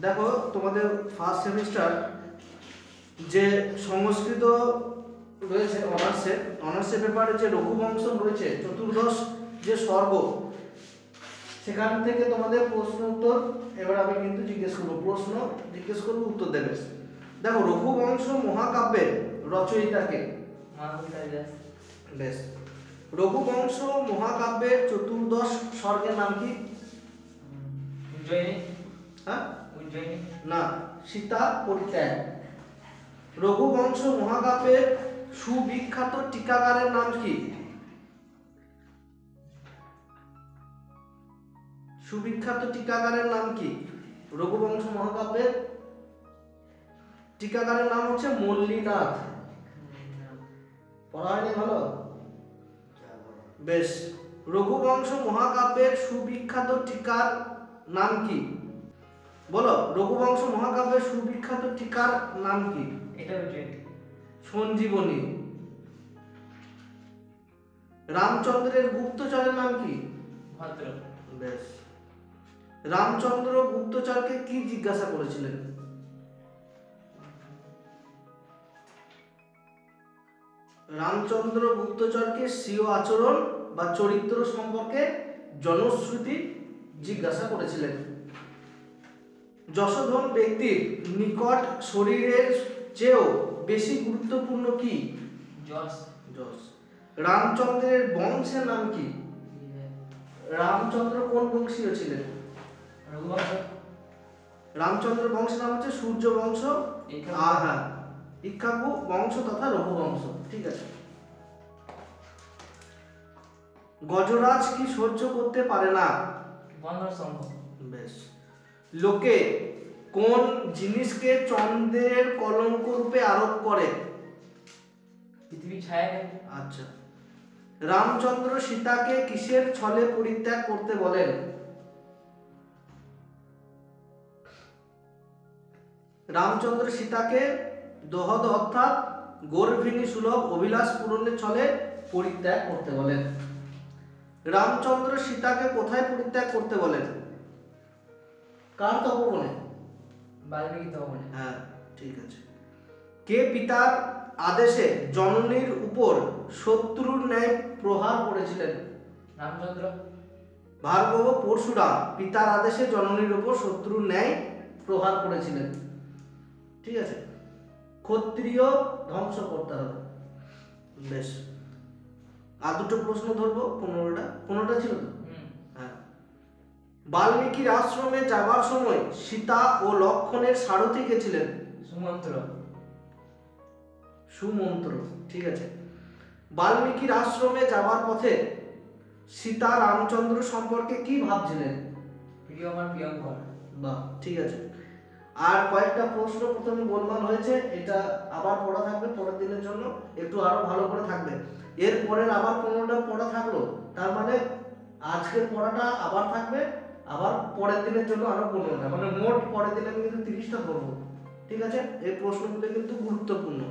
দেখো তোমাদের first semester যে সংস্কৃত রয়েছে অনার্সের পেপারে যে রঘুবংশ রয়েছে চতুর্দশ যে স্বর্গ, সেখান থেকে তোমাদের প্রশ্ন উত্তর এবার আমি কিন্তু প্রশ্ন জিজ্ঞেস করবো, উত্তর দেবে। দেখো রঘুবংশ মহাকাব্যের রচয়িতাকে, বেশ, রঘুবংশ মহাকাব্যের চতুর্দশ স্বর্গের নাম কি? হ্যাঁ না, সীতা পরিত্যাগ। রঘুবংশ মহাকাব্যের সুবিখ্যাত টিকাকারের নাম কি? সুবিখ্যাত টিকাকারের নাম কি? রঘুবংশ মহাকাব্যের টিকাকারের নাম হচ্ছে মল্লীনাথ। পড়া হয়নি ভালো? বেশ, রঘুবংশ মহাকাব্যের সুবিখ্যাত টিকার নাম কি? বলো, রঘুবংশ মহাকাব্যের সুবিখ্যাত টিকার নাম কি? সঞ্জীবনী। রামচন্দ্রের গুপ্তচরের নাম কি? ভদ্র। বেশ, রামচন্দ্র গুপ্তচরকে কি জিজ্ঞাসা করেছিলেন? রামচন্দ্র গুপ্তচরকে স্বীয় আচরণ বা চরিত্র সম্পর্কে জনশ্রুতি জিজ্ঞাসা করেছিলেন। যশোধন ব্যক্তির নিকট শরীরের চেয়েও বেশি গুরুত্বপূর্ণ কি? যশ। রামচন্দ্রের বংশের নাম কি? রামচন্দ্র কোন বংশীয় ছিলেন? রামচন্দ্র বংশের নাম হচ্ছে সূর্য বংশ, হ্যাঁ, ইক্ষ্বাকু বংশ তথা রঘুবংশ। ঠিক আছে। গজরাজ কি সহ্য করতে পারে না? বেশ, লোকে কোন জিনিসকে চন্দ্রের কলঙ্ক রূপে আরোপ করে? পৃথিবী ছায়া। আচ্ছা। রামচন্দ্র সীতাকে কিসের ছলে পরিত্যাগ করতে বলেন? রামচন্দ্র সীতাকে দহদ অর্থাৎ গর্ভিণী সুলভ অভিলাষ পূরণের ছলে পরিত্যাগ করতে বলেন। রামচন্দ্র সীতাকে কোথায় পরিত্যাগ করতে বলেন? কার তপবনে? বাল্মীকি তপবনে। হ্যাঁ, ঠিক আছে। কে পিতার আদেশে জননীর উপর শত্রুর ন্যায় প্রহার করেছিলেন? রামচন্দ্র। ভার্গব পরশুরাম পিতার আদেশে জননীর উপর শত্রুর ন্যায় প্রহার করেছিলেন। ঠিক আছে। ক্ষত্রিয় ধ্বংস করতে হবে। বেশ, আর দুটো প্রশ্ন ধরবো। 15টা ছিল তো? হ্যাঁ। বাল্মীকির আশ্রমে যাবার সময় সীতা ও লক্ষ্মণের সারথি কে ছিলেন? সুমন্ত্র। ঠিক আছে। বাল্মীকির আশ্রমে যাবার পথে সীতা রামচন্দ্র সম্পর্কে কি ভাবছিলেন? প্রিয় আমার প্রিয়ঙ্কর। বাহ, ঠিক আছে। আর কয়েকটা প্রশ্ন প্রথমে গোলমাল হয়েছে, এটা আবার পড়া থাকবে পরের দিনের জন্য, একটু আরো ভালো করে থাকবে। এরপরের আবার 15টা পড়া থাকলো, তার মানে আজকের পড়াটা আবার থাকবে, আবার পরের দিনের জন্য আরো 15টা, মানে মোট পরের দিনে আমি কিন্তু 30টা করবো। ঠিক আছে। এই প্রশ্নগুলো কিন্তু গুরুত্বপূর্ণ।